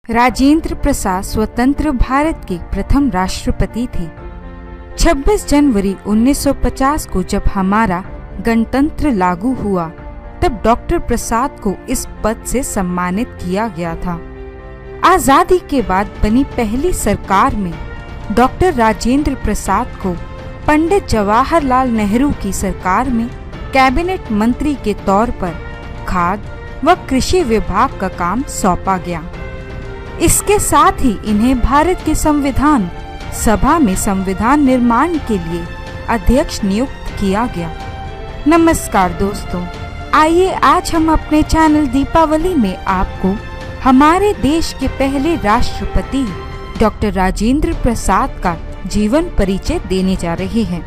राजेंद्र प्रसाद स्वतंत्र भारत के प्रथम राष्ट्रपति थे। 26 जनवरी 1950 को जब हमारा गणतंत्र लागू हुआ, तब डॉक्टर प्रसाद को इस पद से सम्मानित किया गया था। आजादी के बाद बनी पहली सरकार में डॉक्टर राजेंद्र प्रसाद को पंडित जवाहरलाल नेहरू की सरकार में कैबिनेट मंत्री के तौर पर खाद्य व कृषि विभाग का काम सौंपा गया। इसके साथ ही इन्हें भारत के संविधान सभा में संविधान निर्माण के लिए अध्यक्ष नियुक्त किया गया। नमस्कार दोस्तों, आइए आज हम अपने चैनल दीपावली में आपको हमारे देश के पहले राष्ट्रपति डॉक्टर राजेंद्र प्रसाद का जीवन परिचय देने जा रहे हैं।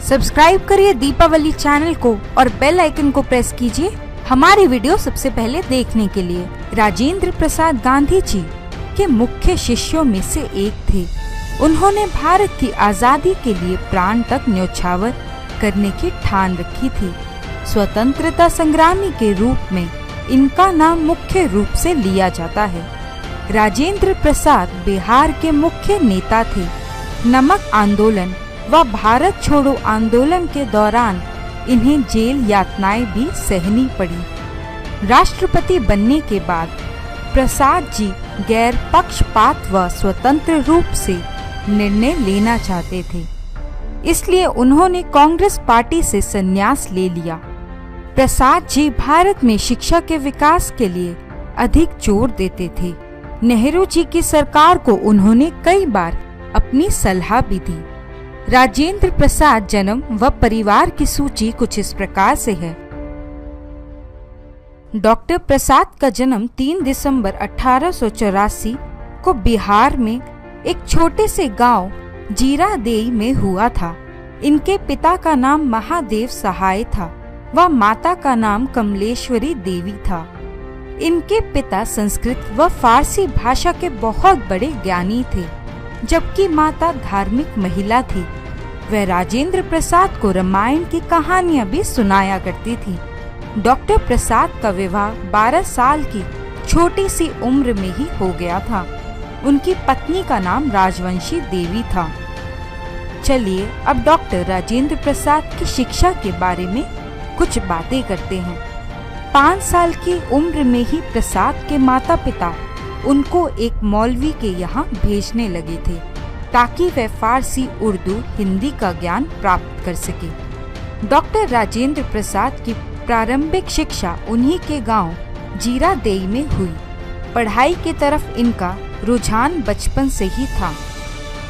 सब्सक्राइब करिए दीपावली चैनल को और बेल आइकन को प्रेस कीजिए हमारी वीडियो सबसे पहले देखने के लिए। राजेंद्र प्रसाद गांधी जी के मुख्य शिष्यों में से एक थे। उन्होंने भारत की आजादी के लिए प्राण तक न्योछावर करने की ठान रखी थी। स्वतंत्रता संग्रामी के रूप में इनका नाम मुख्य रूप से लिया जाता है। राजेंद्र प्रसाद बिहार के मुख्य नेता थे। नमक आंदोलन व भारत छोड़ो आंदोलन के दौरान इन्हें जेल यातनाएं भी सहनी पड़ी। राष्ट्रपति बनने के बाद प्रसाद जी गैर पक्षपात व स्वतंत्र रूप से निर्णय लेना चाहते थे, इसलिए उन्होंने कांग्रेस पार्टी से संन्यास ले लिया। प्रसाद जी भारत में शिक्षा के विकास के लिए अधिक जोर देते थे। नेहरू जी की सरकार को उन्होंने कई बार अपनी सलाह भी दी। राजेंद्र प्रसाद जन्म व परिवार की सूची कुछ इस प्रकार से है। डॉक्टर प्रसाद का जन्म 3 दिसंबर 1884 को बिहार में एक छोटे से गांव जीरादेई में हुआ था। इनके पिता का नाम महादेव सहाय था व माता का नाम कमलेश्वरी देवी था। इनके पिता संस्कृत व फारसी भाषा के बहुत बड़े ज्ञानी थे, जबकि माता धार्मिक महिला थी। वह राजेंद्र प्रसाद को रामायण की कहानियां भी सुनाया करती थी। डॉक्टर प्रसाद का विवाह 12 साल की छोटी सी उम्र में ही हो गया था। उनकी पत्नी का नाम राजवंशी देवी था। चलिए अब डॉक्टर राजेंद्र प्रसाद की शिक्षा के बारे में कुछ बातें करते हैं। 5 साल की उम्र में ही प्रसाद के माता पिता उनको एक मौलवी के यहाँ भेजने लगे थे, ताकि वह फारसी, उर्दू, हिंदी का ज्ञान प्राप्त कर सके। डॉक्टर राजेंद्र प्रसाद की प्रारंभिक शिक्षा उन्हीं के गांव जीरादेई में हुई। पढ़ाई की तरफ इनका रुझान बचपन से ही था।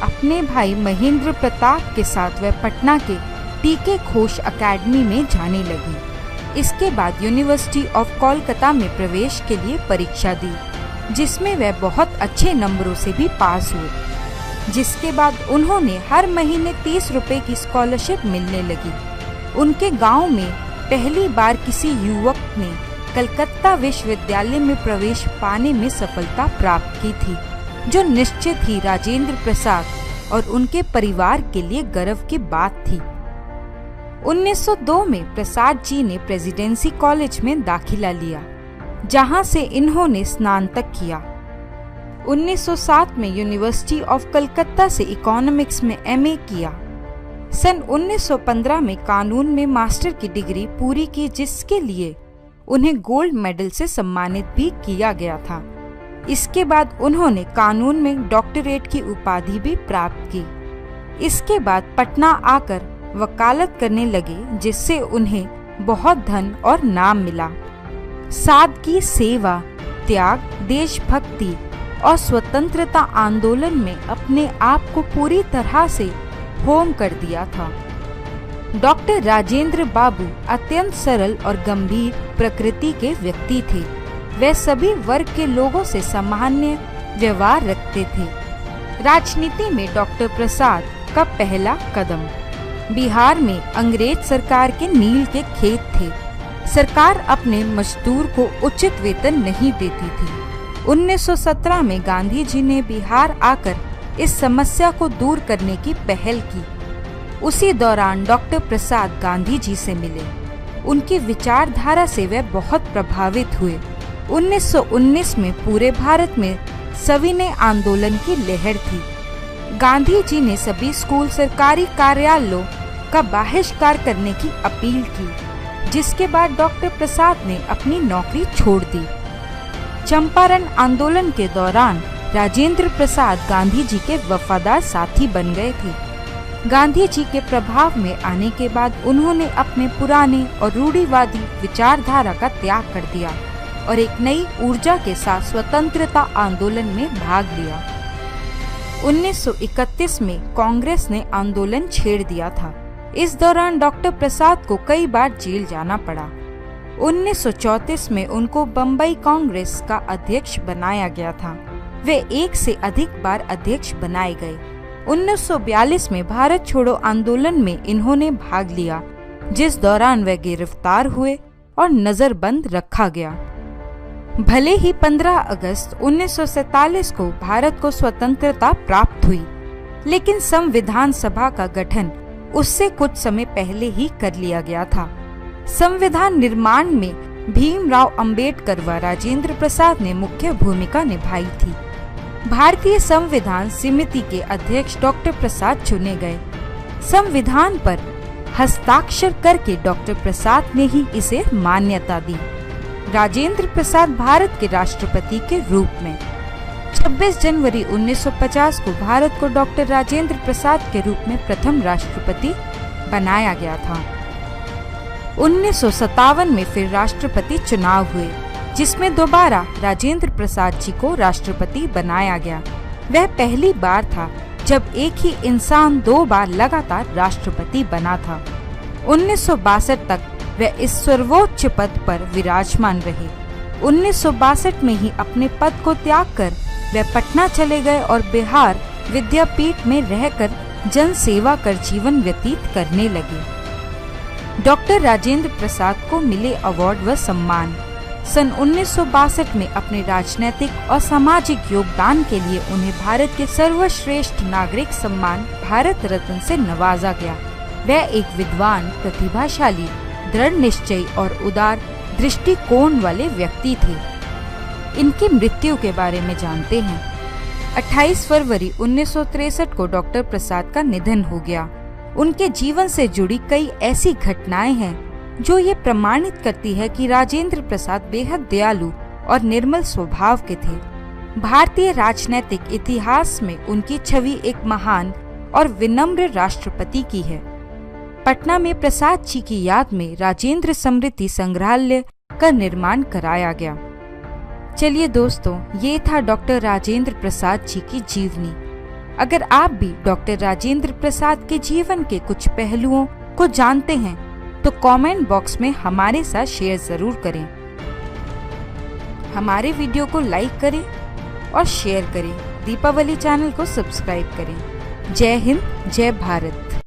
अपने भाई महेंद्र प्रताप के साथ वह पटना के टीके घोष अकेडमी में जाने लगी। इसके बाद यूनिवर्सिटी ऑफ कोलकाता में प्रवेश के लिए परीक्षा दी, जिसमें वह बहुत अच्छे नंबरों से भी पास हुए। जिसके बाद उन्होंने हर महीने 30 रुपए की स्कॉलरशिप मिलने लगी। उनके गांव में पहली बार किसी युवक ने कलकत्ता विश्वविद्यालय में प्रवेश पाने में सफलता प्राप्त की थी, जो निश्चित ही राजेंद्र प्रसाद और उनके परिवार के लिए गर्व की बात थी। 1902 में प्रसाद जी ने प्रेसिडेंसी कॉलेज में दाखिला लिया, जहां से इन्होंने स्नातक किया। 1907 में यूनिवर्सिटी ऑफ कलकत्ता से इकोनॉमिक्स में एमए किया। सन 1915 में कानून में मास्टर की डिग्री पूरी की, जिसके लिए उन्हें गोल्ड मेडल से सम्मानित भी किया गया था। इसके बाद उन्होंने कानून में डॉक्टरेट की उपाधि भी प्राप्त की। इसके बाद पटना आकर वकालत करने लगे, जिससे उन्हें बहुत धन और नाम मिला। सादगी, सेवा, त्याग, देशभक्ति और स्वतंत्रता आंदोलन में अपने आप को पूरी तरह से होम कर दिया था। डॉक्टर राजेंद्र बाबू अत्यंत सरल और गंभीर प्रकृति के व्यक्ति थे। वे सभी वर्ग के लोगों से सामान्य व्यवहार रखते थे। राजनीति में डॉक्टर प्रसाद का पहला कदम बिहार में अंग्रेज सरकार के नील के खेत थे। सरकार अपने मजदूर को उचित वेतन नहीं देती थी। 1917 में गांधी जी ने बिहार आकर इस समस्या को दूर करने की पहल की। उसी दौरान डॉक्टर प्रसाद गांधी जी से मिले। उनकी विचारधारा से वे बहुत प्रभावित हुए। 1919 में पूरे भारत में सविनय आंदोलन की लहर थी। गांधी जी ने सभी स्कूल, सरकारी कार्यालयों का बहिष्कार करने की अपील की, जिसके बाद डॉक्टर प्रसाद ने अपनी नौकरी छोड़ दी। चंपारण आंदोलन के दौरान राजेंद्र प्रसाद गांधी जी के वफादार साथी बन गए थे। गांधी जी के प्रभाव में आने के बाद उन्होंने अपने पुराने और रूढ़िवादी विचारधारा का त्याग कर दिया और एक नई ऊर्जा के साथ स्वतंत्रता आंदोलन में भाग लिया। 1931 में कांग्रेस ने आंदोलन छेड़ दिया था। इस दौरान डॉक्टर प्रसाद को कई बार जेल जाना पड़ा। 1934 में उनको बम्बई कांग्रेस का अध्यक्ष बनाया गया था। वे एक से अधिक बार अध्यक्ष बनाए गए। 1942 में भारत छोड़ो आंदोलन में इन्होंने भाग लिया, जिस दौरान वे गिरफ्तार हुए और नजरबंद रखा गया। भले ही 15 अगस्त 1947 को भारत को स्वतंत्रता प्राप्त हुई, लेकिन संविधान सभा का गठन उससे कुछ समय पहले ही कर लिया गया था। संविधान निर्माण में भीमराव अंबेडकर व राजेंद्र प्रसाद ने मुख्य भूमिका निभाई थी। भारतीय संविधान समिति के अध्यक्ष डॉक्टर प्रसाद चुने गए। संविधान पर हस्ताक्षर करके डॉक्टर प्रसाद ने ही इसे मान्यता दी। राजेंद्र प्रसाद भारत के राष्ट्रपति के रूप में 26 जनवरी 1950 को भारत को डॉक्टर राजेंद्र प्रसाद के रूप में प्रथम राष्ट्रपति बनाया गया था। 1957 में फिर राष्ट्रपति चुनाव हुए, जिसमें दोबारा राजेंद्र प्रसाद जी को राष्ट्रपति बनाया गया। वह पहली बार था जब एक ही इंसान 2 बार लगातार राष्ट्रपति बना था। 1962 तक वह इस सर्वोच्च पद पर विराजमान रहे। 1962 में ही अपने पद को त्याग कर वह पटना चले गए और बिहार विद्यापीठ में रहकर जन सेवा कर जीवन व्यतीत करने लगे। डॉक्टर राजेंद्र प्रसाद को मिले अवार्ड व सम्मान। सन 1962 में अपने राजनैतिक और सामाजिक योगदान के लिए उन्हें भारत के सर्वश्रेष्ठ नागरिक सम्मान भारत रत्न से नवाजा गया। वह एक विद्वान, प्रतिभाशाली, दृढ़ निश्चयी और उदार दृष्टिकोण वाले व्यक्ति थे। इनकी मृत्यु के बारे में जानते हैं। 28 फरवरी 1963 को डॉक्टर प्रसाद का निधन हो गया। उनके जीवन से जुड़ी कई ऐसी घटनाएं हैं जो ये प्रमाणित करती है कि राजेंद्र प्रसाद बेहद दयालु और निर्मल स्वभाव के थे। भारतीय राजनीतिक इतिहास में उनकी छवि एक महान और विनम्र राष्ट्रपति की है। पटना में प्रसाद जी की याद में राजेंद्र स्मृति संग्रहालय का निर्माण कराया गया। चलिए दोस्तों, ये था डॉक्टर राजेंद्र प्रसाद जी की जीवनी। अगर आप भी डॉक्टर राजेंद्र प्रसाद के जीवन के कुछ पहलुओं को जानते हैं तो कमेंट बॉक्स में हमारे साथ शेयर जरूर करें। हमारे वीडियो को लाइक करें और शेयर करें। दीपावली चैनल को सब्सक्राइब करें। जय हिंद, जय भारत।